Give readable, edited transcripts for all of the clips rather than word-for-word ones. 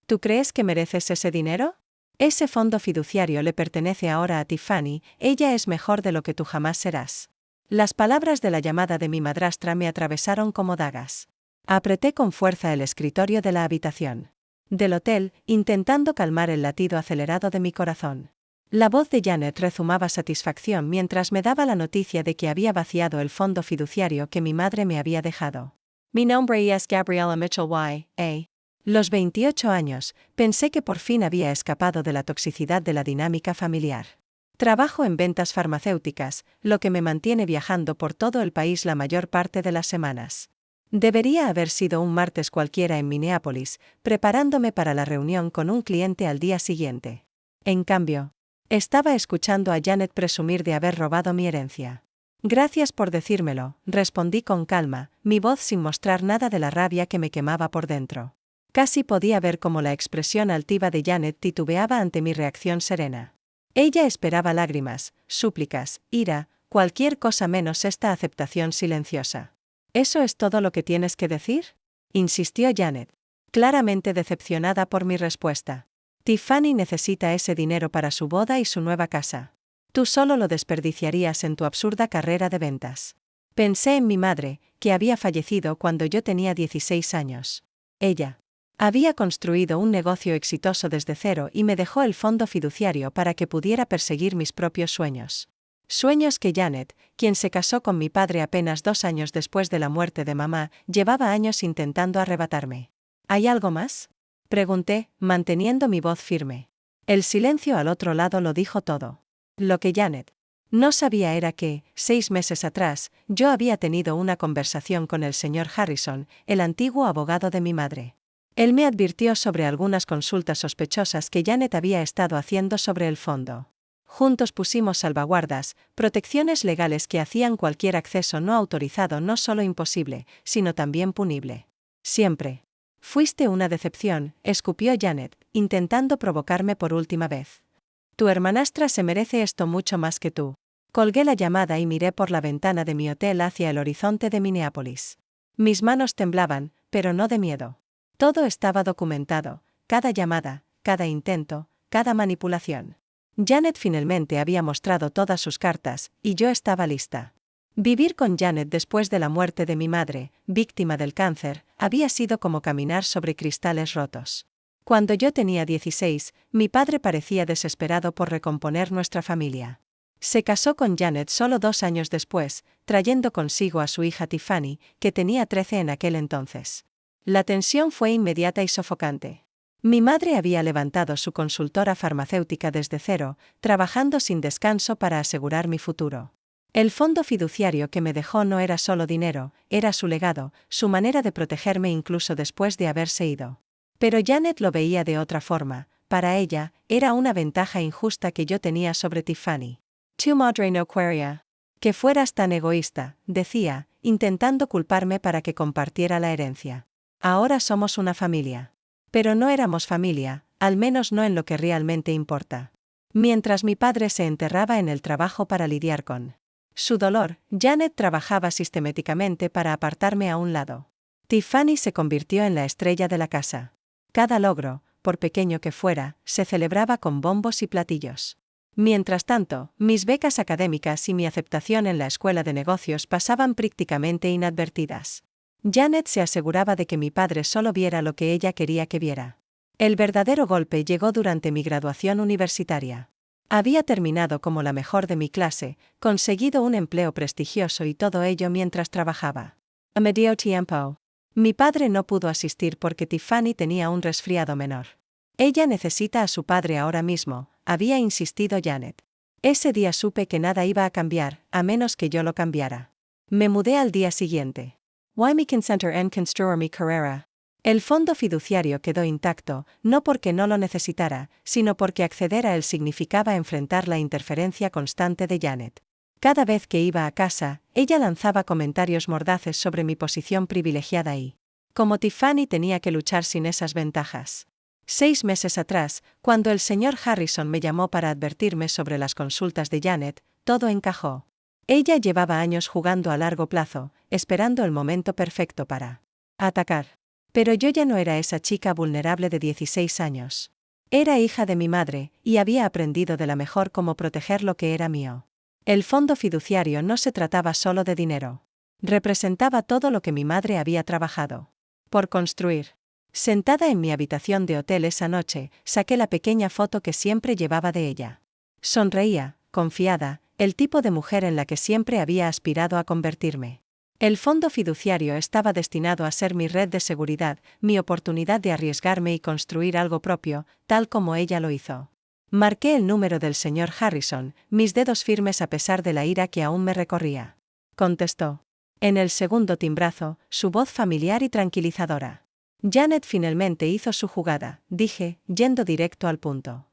¿Tú crees que mereces ese dinero? Ese fondo fiduciario le pertenece ahora a Tiffany, ella es mejor de lo que tú jamás serás. Las palabras de la llamada de mi madrastra me atravesaron como dagas. Apreté con fuerza el escritorio de la habitación del hotel, intentando calmar el latido acelerado de mi corazón. La voz de Janet rezumaba satisfacción mientras me daba la noticia de que había vaciado el fondo fiduciario que mi madre me había dejado. Mi nombre es Gabriela Mitchell Y. Los 28 años, pensé que por fin había escapado de la toxicidad de la dinámica familiar. Trabajo en ventas farmacéuticas, lo que me mantiene viajando por todo el país la mayor parte de las semanas. Debería haber sido un martes cualquiera en Minneapolis, preparándome para la reunión con un cliente al día siguiente. En cambio, estaba escuchando a Janet presumir de haber robado mi herencia. Gracias por decírmelo, respondí con calma, mi voz sin mostrar nada de la rabia que me quemaba por dentro. Casi podía ver cómo la expresión altiva de Janet titubeaba ante mi reacción serena. Ella esperaba lágrimas, súplicas, ira, cualquier cosa menos esta aceptación silenciosa. ¿Eso es todo lo que tienes que decir?, insistió Janet, claramente decepcionada por mi respuesta. Tiffany necesita ese dinero para su boda y su nueva casa. Tú solo lo desperdiciarías en tu absurda carrera de ventas. Pensé en mi madre, que había fallecido cuando yo tenía 16 años. Ella había construido un negocio exitoso desde cero y me dejó el fondo fiduciario para que pudiera perseguir mis propios sueños. Sueños que Janet, quien se casó con mi padre apenas 2 años después de la muerte de mamá, llevaba años intentando arrebatarme. ¿Hay algo más?, pregunté, manteniendo mi voz firme. El silencio al otro lado lo dijo todo. Lo que Janet no sabía era que, 6 meses atrás, yo había tenido una conversación con el señor Harrison, el antiguo abogado de mi madre. Él me advirtió sobre algunas consultas sospechosas que Janet había estado haciendo sobre el fondo. Juntos pusimos salvaguardas, protecciones legales que hacían cualquier acceso no autorizado no solo imposible, sino también punible. Siempre. Fuiste una decepción, escupió Janet, intentando provocarme por última vez. Tu hermanastra se merece esto mucho más que tú. Colgué la llamada y miré por la ventana de mi hotel hacia el horizonte de Minneapolis. Mis manos temblaban, pero no de miedo. Todo estaba documentado, cada llamada, cada intento, cada manipulación. Janet finalmente había mostrado todas sus cartas, y yo estaba lista. Vivir con Janet después de la muerte de mi madre, víctima del cáncer, había sido como caminar sobre cristales rotos. Cuando yo tenía 16, mi padre parecía desesperado por recomponer nuestra familia. Se casó con Janet solo 2 años después, trayendo consigo a su hija Tiffany, que tenía 13 en aquel entonces. La tensión fue inmediata y sofocante. Mi madre había levantado su consultora farmacéutica desde cero, trabajando sin descanso para asegurar mi futuro. El fondo fiduciario que me dejó no era solo dinero, era su legado, su manera de protegerme incluso después de haberse ido. Pero Janet lo veía de otra forma, para ella, era una ventaja injusta que yo tenía sobre Tiffany. Tu madre no quería que fueras tan egoísta, decía, intentando culparme para que compartiera la herencia. Ahora somos una familia. Pero no éramos familia, al menos no en lo que realmente importa. Mientras mi padre se enterraba en el trabajo para lidiar con su dolor, Janet trabajaba sistemáticamente para apartarme a un lado. Tiffany se convirtió en la estrella de la casa. Cada logro, por pequeño que fuera, se celebraba con bombos y platillos. Mientras tanto, mis becas académicas y mi aceptación en la escuela de negocios pasaban prácticamente inadvertidas. Janet se aseguraba de que mi padre solo viera lo que ella quería que viera. El verdadero golpe llegó durante mi graduación universitaria. Había terminado como la mejor de mi clase, conseguido un empleo prestigioso y todo ello mientras trabajaba. A medio tiempo. Mi padre no pudo asistir porque Tiffany tenía un resfriado menor. Ella necesita a su padre ahora mismo, había insistido Janet. Ese día supe que nada iba a cambiar, a menos que yo lo cambiara. Me mudé al día siguiente. Why me concenter en construir mi carrera. El fondo fiduciario quedó intacto, no porque no lo necesitara, sino porque acceder a él significaba enfrentar la interferencia constante de Janet. Cada vez que iba a casa, ella lanzaba comentarios mordaces sobre mi posición privilegiada y como Tiffany tenía que luchar sin esas ventajas. 6 meses atrás, cuando el señor Harrison me llamó para advertirme sobre las consultas de Janet, todo encajó. Ella llevaba años jugando a largo plazo, esperando el momento perfecto para atacar. Pero yo ya no era esa chica vulnerable de 16 años. Era hija de mi madre, y había aprendido de la mejor cómo proteger lo que era mío. El fondo fiduciario no se trataba solo de dinero. Representaba todo lo que mi madre había trabajado por construir. Sentada en mi habitación de hotel esa noche, saqué la pequeña foto que siempre llevaba de ella. Sonreía, confiada, el tipo de mujer en la que siempre había aspirado a convertirme. El fondo fiduciario estaba destinado a ser mi red de seguridad, mi oportunidad de arriesgarme y construir algo propio, tal como ella lo hizo. Marqué el número del señor Harrison, mis dedos firmes a pesar de la ira que aún me recorría. Contestó. En el segundo timbrazo, su voz familiar y tranquilizadora. Janet finalmente hizo su jugada, dije, yendo directo al punto.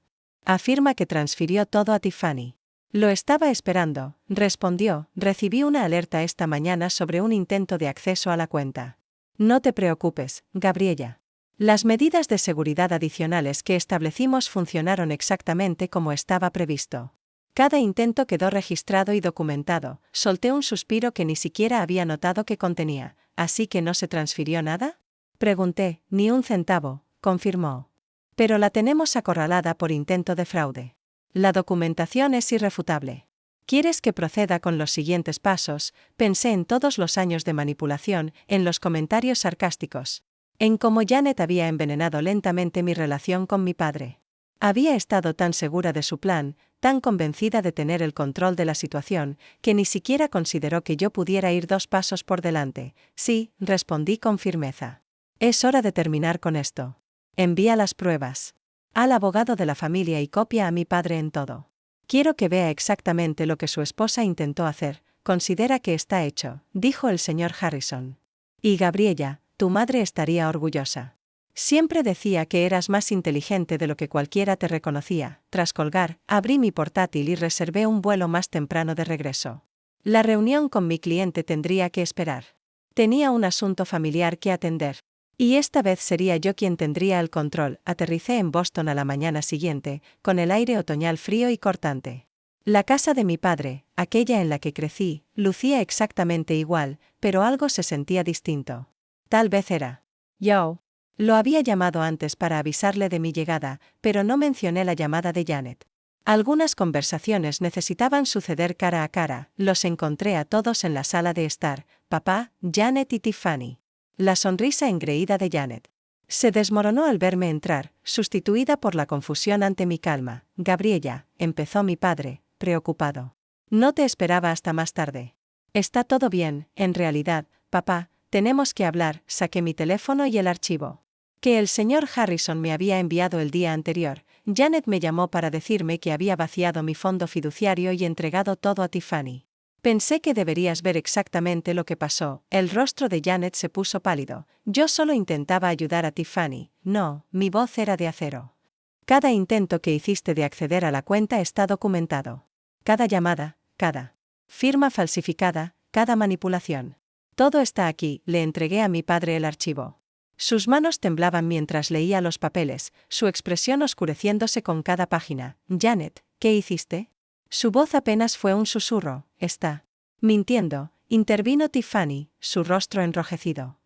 Afirma que transfirió todo a Tiffany. Lo estaba esperando, respondió, recibí una alerta esta mañana sobre un intento de acceso a la cuenta. No te preocupes, Gabriella. Las medidas de seguridad adicionales que establecimos funcionaron exactamente como estaba previsto. Cada intento quedó registrado y documentado, solté un suspiro que ni siquiera había notado que contenía, ¿así que no se transfirió nada? Pregunté, ni un centavo, confirmó. Pero la tenemos acorralada por intento de fraude. La documentación es irrefutable. ¿Quieres que proceda con los siguientes pasos? Pensé en todos los años de manipulación, en los comentarios sarcásticos, en cómo Janet había envenenado lentamente mi relación con mi padre. Había estado tan segura de su plan, tan convencida de tener el control de la situación, que ni siquiera consideró que yo pudiera ir 2 pasos por delante. Sí, respondí con firmeza. Es hora de terminar con esto. Envía las pruebas al abogado de la familia y copia a mi padre en todo. Quiero que vea exactamente lo que su esposa intentó hacer, considera que está hecho, dijo el señor Harrison. Y Gabriella, tu madre estaría orgullosa. Siempre decía que eras más inteligente de lo que cualquiera te reconocía. Tras colgar, abrí mi portátil y reservé un vuelo más temprano de regreso. La reunión con mi cliente tendría que esperar. Tenía un asunto familiar que atender. Y esta vez sería yo quien tendría el control. Aterricé en Boston a la mañana siguiente, con el aire otoñal frío y cortante. La casa de mi padre, aquella en la que crecí, lucía exactamente igual, pero algo se sentía distinto. Tal vez era yo. Lo había llamado antes para avisarle de mi llegada, pero no mencioné la llamada de Janet. Algunas conversaciones necesitaban suceder cara a cara, los encontré a todos en la sala de estar, papá, Janet y Tiffany. La sonrisa engreída de Janet se desmoronó al verme entrar, sustituida por la confusión ante mi calma. Gabriella, empezó mi padre, preocupado. No te esperaba hasta más tarde. Está todo bien, en realidad, papá, tenemos que hablar. Saqué mi teléfono y el archivo que el señor Harrison me había enviado el día anterior. Janet me llamó para decirme que había vaciado mi fondo fiduciario y entregado todo a Tiffany. Pensé que deberías ver exactamente lo que pasó. El rostro de Janet se puso pálido. Yo solo intentaba ayudar a Tiffany. No, mi voz era de acero. Cada intento que hiciste de acceder a la cuenta está documentado. Cada llamada, cada firma falsificada, cada manipulación. Todo está aquí. Le entregué a mi padre el archivo. Sus manos temblaban mientras leía los papeles, su expresión oscureciéndose con cada página. Janet, ¿qué hiciste? Su voz apenas fue un susurro. Está mintiendo, intervino Tiffany, su rostro enrojecido.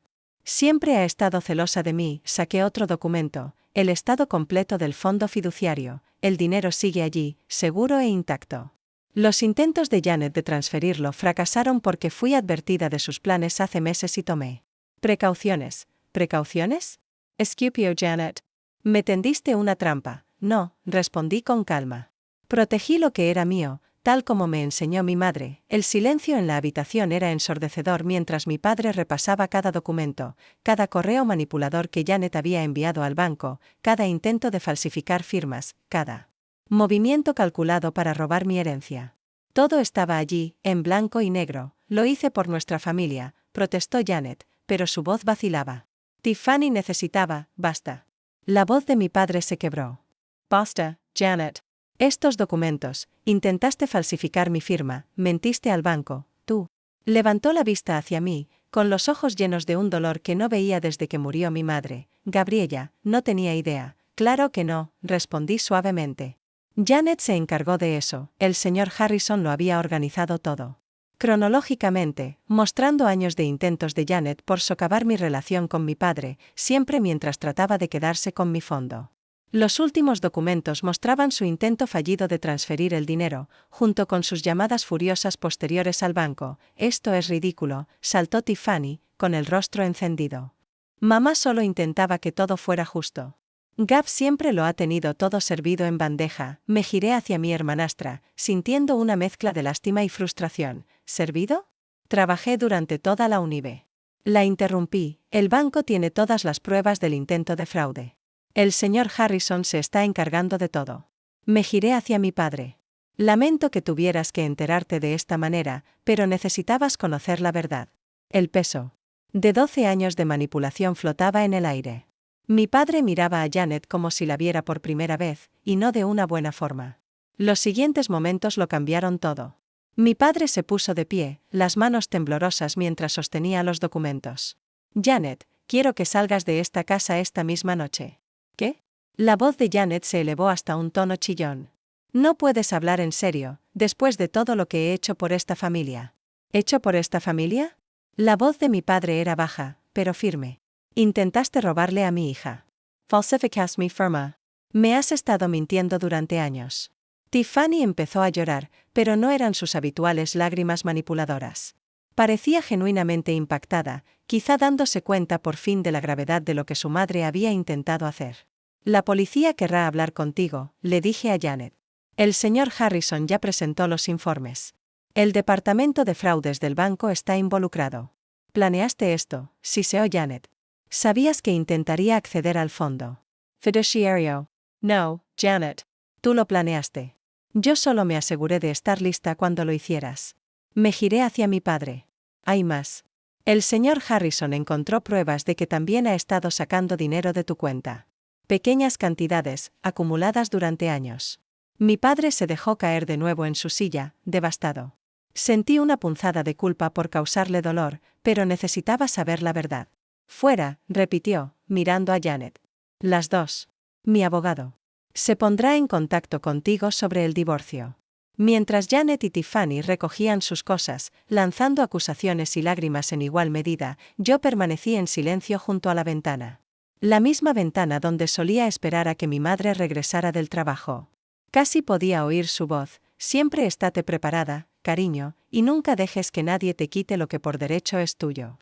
Siempre ha estado celosa de mí. Saqué otro documento, el estado completo del fondo fiduciario. El dinero sigue allí, seguro e intacto. Los intentos de Janet de transferirlo fracasaron porque fui advertida de sus planes hace meses y tomé precauciones. ¿Precauciones? Escupió Janet. Me tendiste una trampa. No, respondí con calma. Protegí lo que era mío, tal como me enseñó mi madre. El silencio en la habitación era ensordecedor mientras mi padre repasaba cada documento, cada correo manipulador que Janet había enviado al banco, cada intento de falsificar firmas, cada movimiento calculado para robar mi herencia. Todo estaba allí, en blanco y negro. Lo hice por nuestra familia, protestó Janet, pero su voz vacilaba. Tiffany necesitaba, basta. La voz de mi padre se quebró. Basta, Janet. Estos documentos, intentaste falsificar mi firma, mentiste al banco, tú. Levantó la vista hacia mí, con los ojos llenos de un dolor que no veía desde que murió mi madre. Gabriella, no tenía idea. Claro que no, respondí suavemente. Janet se encargó de eso, el señor Harrison lo había organizado todo. cronológicamente, mostrando años de intentos de Janet por socavar mi relación con mi padre, siempre mientras trataba de quedarse con mi fondo. Los últimos documentos mostraban su intento fallido de transferir el dinero, junto con sus llamadas furiosas posteriores al banco. «Esto es ridículo», saltó Tiffany, con el rostro encendido. «Mamá solo intentaba que todo fuera justo. Gab siempre lo ha tenido todo servido en bandeja». Me giré hacia mi hermanastra, sintiendo una mezcla de lástima y frustración. «¿Servido? Trabajé durante toda la UNIVE». La interrumpí. «El banco tiene todas las pruebas del intento de fraude. El señor Harrison se está encargando de todo». Me giré hacia mi padre. «Lamento que tuvieras que enterarte de esta manera, pero necesitabas conocer la verdad». El peso de 12 años de manipulación flotaba en el aire. Mi padre miraba a Janet como si la viera por primera vez, y no de una buena forma. Los siguientes momentos lo cambiaron todo. Mi padre se puso de pie, las manos temblorosas mientras sostenía los documentos. «Janet, quiero que salgas de esta casa esta misma noche». «¿Qué?». La voz de Janet se elevó hasta un tono chillón. «No puedes hablar en serio, después de todo lo que he hecho por esta familia». «¿Hecho por esta familia?». La voz de mi padre era baja, pero firme. «Intentaste robarle a mi hija. Falsificas mi firma. Me has estado mintiendo durante años». Tiffany empezó a llorar, pero no eran sus habituales lágrimas manipuladoras. Parecía genuinamente impactada, quizá dándose cuenta por fin de la gravedad de lo que su madre había intentado hacer. «La policía querrá hablar contigo», le dije a Janet. «El señor Harrison ya presentó los informes. El departamento de fraudes del banco está involucrado». «¿Planeaste esto?», siseó Janet. «¿Sabías que intentaría acceder al fondo?». «Fiduciario». «No, Janet. Tú lo planeaste. Yo solo me aseguré de estar lista cuando lo hicieras». Me giré hacia mi padre. «Hay más. El señor Harrison encontró pruebas de que también ha estado sacando dinero de tu cuenta. Pequeñas cantidades, acumuladas durante años». Mi padre se dejó caer de nuevo en su silla, devastado. Sentí una punzada de culpa por causarle dolor, pero necesitaba saber la verdad. «Fuera», repitió, mirando a Janet. «Las dos. Mi abogado se pondrá en contacto contigo sobre el divorcio». Mientras Janet y Tiffany recogían sus cosas, lanzando acusaciones y lágrimas en igual medida, yo permanecí en silencio junto a la ventana. La misma ventana donde solía esperar a que mi madre regresara del trabajo. Casi podía oír su voz: «Siempre estate preparada, cariño, y nunca dejes que nadie te quite lo que por derecho es tuyo».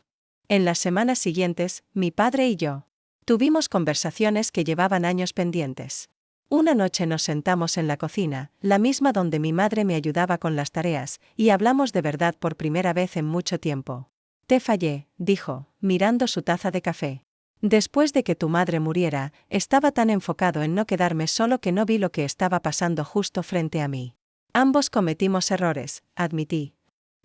En las semanas siguientes, mi padre y yo tuvimos conversaciones que llevaban años pendientes. Una noche nos sentamos en la cocina, la misma donde mi madre me ayudaba con las tareas, y hablamos de verdad por primera vez en mucho tiempo. «Te fallé», dijo, mirando su taza de café. «Después de que tu madre muriera, estaba tan enfocado en no quedarme solo que no vi lo que estaba pasando justo frente a mí. Ambos cometimos errores», admití.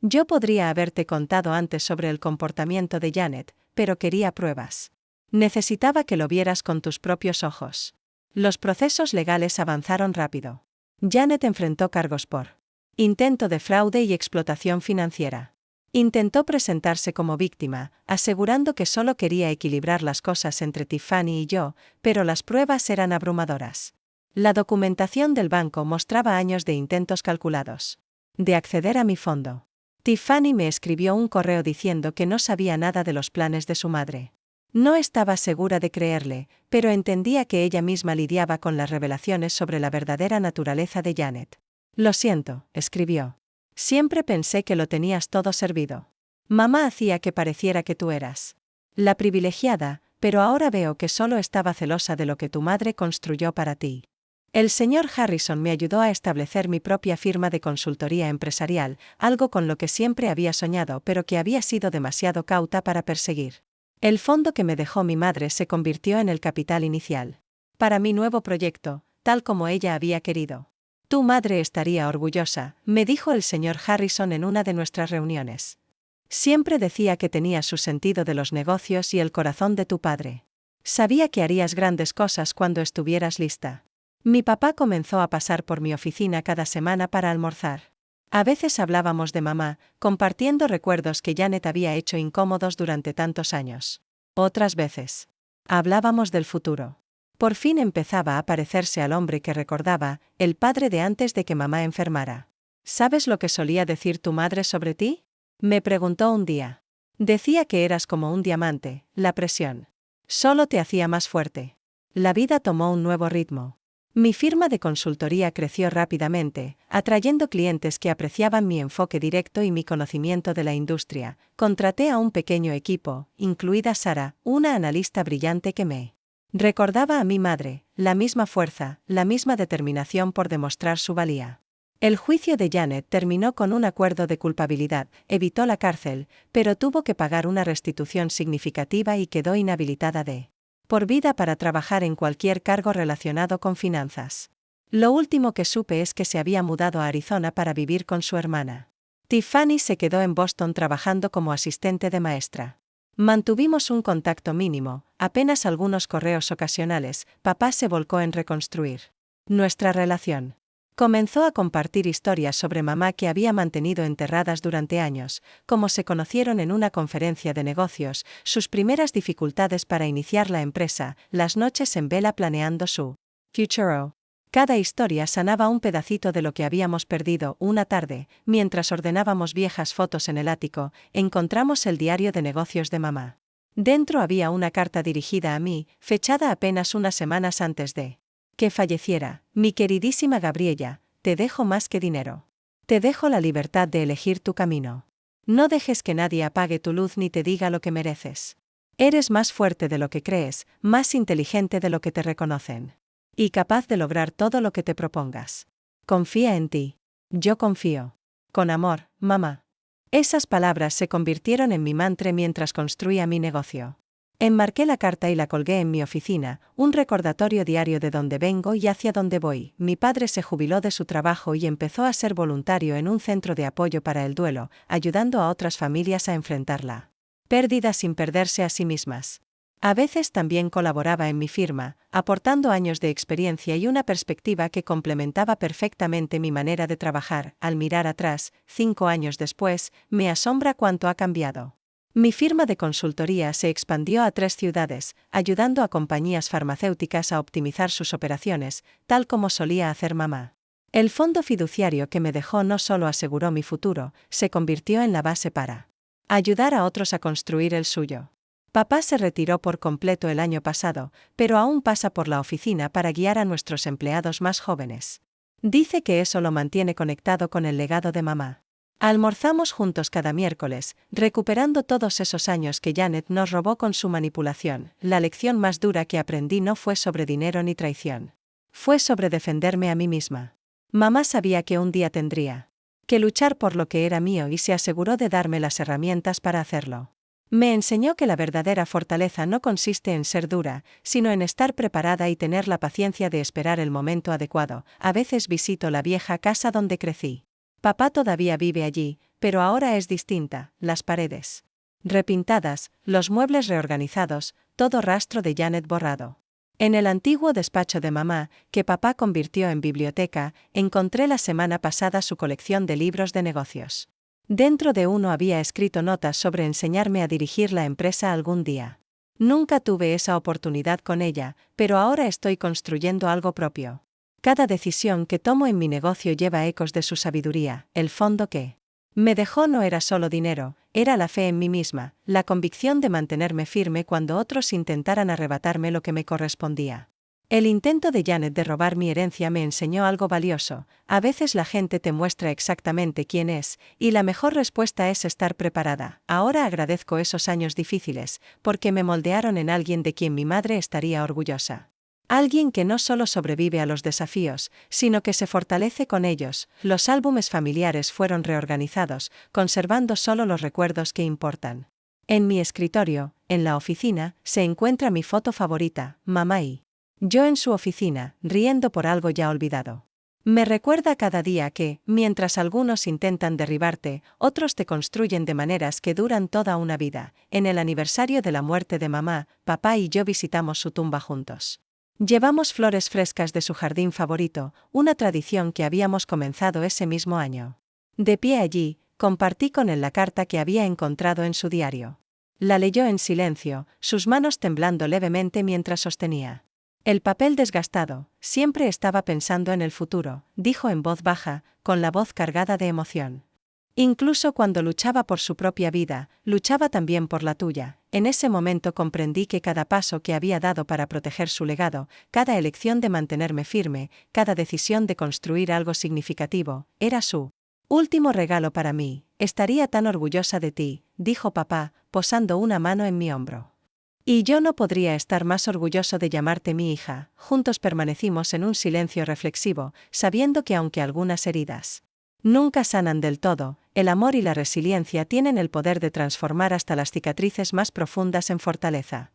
«Yo podría haberte contado antes sobre el comportamiento de Janet, pero quería pruebas. Necesitaba que lo vieras con tus propios ojos». Los procesos legales avanzaron rápido. Janet enfrentó cargos por intento de fraude y explotación financiera. Intentó presentarse como víctima, asegurando que solo quería equilibrar las cosas entre Tiffany y yo, pero las pruebas eran abrumadoras. La documentación del banco mostraba años de intentos calculados de acceder a mi fondo. Tiffany me escribió un correo diciendo que no sabía nada de los planes de su madre. No estaba segura de creerle, pero entendía que ella misma lidiaba con las revelaciones sobre la verdadera naturaleza de Janet. «Lo siento», escribió. «Siempre pensé que lo tenías todo servido. Mamá hacía que pareciera que tú eras la privilegiada, pero ahora veo que solo estaba celosa de lo que tu madre construyó para ti». El señor Harrison me ayudó a establecer mi propia firma de consultoría empresarial, algo con lo que siempre había soñado pero que había sido demasiado cauta para perseguir. El fondo que me dejó mi madre se convirtió en el capital inicial para mi nuevo proyecto, tal como ella había querido. «Tu madre estaría orgullosa», me dijo el señor Harrison en una de nuestras reuniones. «Siempre decía que tenías su sentido de los negocios y el corazón de tu padre. Sabía que harías grandes cosas cuando estuvieras lista». Mi papá comenzó a pasar por mi oficina cada semana para almorzar. A veces hablábamos de mamá, compartiendo recuerdos que Janet había hecho incómodos durante tantos años. Otras veces hablábamos del futuro. Por fin empezaba a parecerse al hombre que recordaba, el padre de antes de que mamá enfermara. «¿Sabes lo que solía decir tu madre sobre ti?», Me preguntó un día. Decía que eras como un diamante, la presión solo te hacía más fuerte. La vida tomó un nuevo ritmo. Mi firma de consultoría creció rápidamente, atrayendo clientes que apreciaban mi enfoque directo y mi conocimiento de la industria. Contraté a un pequeño equipo, incluida Sara, una analista brillante que me recordaba a mi madre, la misma fuerza, la misma determinación por demostrar su valía. El juicio de Janet terminó con un acuerdo de culpabilidad, evitó la cárcel, pero tuvo que pagar una restitución significativa y quedó inhabilitada de por vida para trabajar en cualquier cargo relacionado con finanzas. Lo último que supe es que se había mudado a Arizona para vivir con su hermana. Tiffany se quedó en Boston trabajando como asistente de maestra. Mantuvimos un contacto mínimo, apenas algunos correos ocasionales. Papá se volcó en reconstruir nuestra relación. Comenzó a compartir historias sobre mamá que había mantenido enterradas durante años, cómo se conocieron en una conferencia de negocios, sus primeras dificultades para iniciar la empresa, las noches en vela planeando su futuro. Cada historia sanaba un pedacito de lo que habíamos perdido. Una tarde, mientras ordenábamos viejas fotos en el ático, encontramos el diario de negocios de mamá. Dentro había una carta dirigida a mí, fechada apenas unas semanas antes de que falleciera. Mi queridísima Gabriela, te dejo más que dinero. Te dejo la libertad de elegir tu camino. No dejes que nadie apague tu luz ni te diga lo que mereces. Eres más fuerte de lo que crees, más inteligente de lo que te reconocen. Y capaz de lograr todo lo que te propongas. Confía en ti. Yo confío. Con amor, mamá. Esas palabras se convirtieron en mi mantra mientras construía mi negocio. Enmarqué la carta y la colgué en mi oficina, un recordatorio diario de dónde vengo y hacia dónde voy. Mi padre se jubiló de su trabajo y empezó a ser voluntario en un centro de apoyo para el duelo, ayudando a otras familias a enfrentar la pérdida sin perderse a sí mismas. A veces también colaboraba en mi firma, aportando años de experiencia y una perspectiva que complementaba perfectamente mi manera de trabajar. Al mirar atrás, 5 años después, me asombra cuánto ha cambiado. Mi firma de consultoría se expandió a 3 ciudades, ayudando a compañías farmacéuticas a optimizar sus operaciones, tal como solía hacer mamá. El fondo fiduciario que me dejó no solo aseguró mi futuro, se convirtió en la base para ayudar a otros a construir el suyo. Papá se retiró por completo el año pasado, pero aún pasa por la oficina para guiar a nuestros empleados más jóvenes. Dice que eso lo mantiene conectado con el legado de mamá. Almorzamos juntos cada miércoles, recuperando todos esos años que Janet nos robó con su manipulación. La lección más dura que aprendí no fue sobre dinero ni traición. Fue sobre defenderme a mí misma. Mamá sabía que un día tendría que luchar por lo que era mío y se aseguró de darme las herramientas para hacerlo. Me enseñó que la verdadera fortaleza no consiste en ser dura, sino en estar preparada y tener la paciencia de esperar el momento adecuado. A veces visito la vieja casa donde crecí. Papá todavía vive allí, pero ahora es distinta, las paredes repintadas, los muebles reorganizados, todo rastro de Janet borrado. En el antiguo despacho de mamá, que papá convirtió en biblioteca, encontré la semana pasada su colección de libros de negocios. Dentro de uno había escrito notas sobre enseñarme a dirigir la empresa algún día. Nunca tuve esa oportunidad con ella, pero ahora estoy construyendo algo propio. Cada decisión que tomo en mi negocio lleva ecos de su sabiduría. El fondo que me dejó no era solo dinero, era la fe en mí misma, la convicción de mantenerme firme cuando otros intentaran arrebatarme lo que me correspondía. El intento de Janet de robar mi herencia me enseñó algo valioso. A veces la gente te muestra exactamente quién es, y la mejor respuesta es estar preparada. Ahora agradezco esos años difíciles, porque me moldearon en alguien de quien mi madre estaría orgullosa. Alguien que no solo sobrevive a los desafíos, sino que se fortalece con ellos. Los álbumes familiares fueron reorganizados, conservando solo los recuerdos que importan. En mi escritorio, en la oficina, se encuentra mi foto favorita, mamá y yo en su oficina, riendo por algo ya olvidado. Me recuerda cada día que, mientras algunos intentan derribarte, otros te construyen de maneras que duran toda una vida. En el aniversario de la muerte de mamá, papá y yo visitamos su tumba juntos. Llevamos flores frescas de su jardín favorito, una tradición que habíamos comenzado ese mismo año. De pie allí, compartí con él la carta que había encontrado en su diario. La leyó en silencio, sus manos temblando levemente mientras sostenía el papel desgastado. Siempre estaba pensando en el futuro, dijo en voz baja, con la voz cargada de emoción. Incluso cuando luchaba por su propia vida, luchaba también por la tuya. En ese momento comprendí que cada paso que había dado para proteger su legado, cada elección de mantenerme firme, cada decisión de construir algo significativo, era su último regalo para mí. Estaría tan orgullosa de ti, dijo papá, posando una mano en mi hombro. Y yo no podría estar más orgulloso de llamarte mi hija. Juntos permanecimos en un silencio reflexivo, sabiendo que aunque algunas heridas nunca sanan del todo, el amor y la resiliencia tienen el poder de transformar hasta las cicatrices más profundas en fortaleza.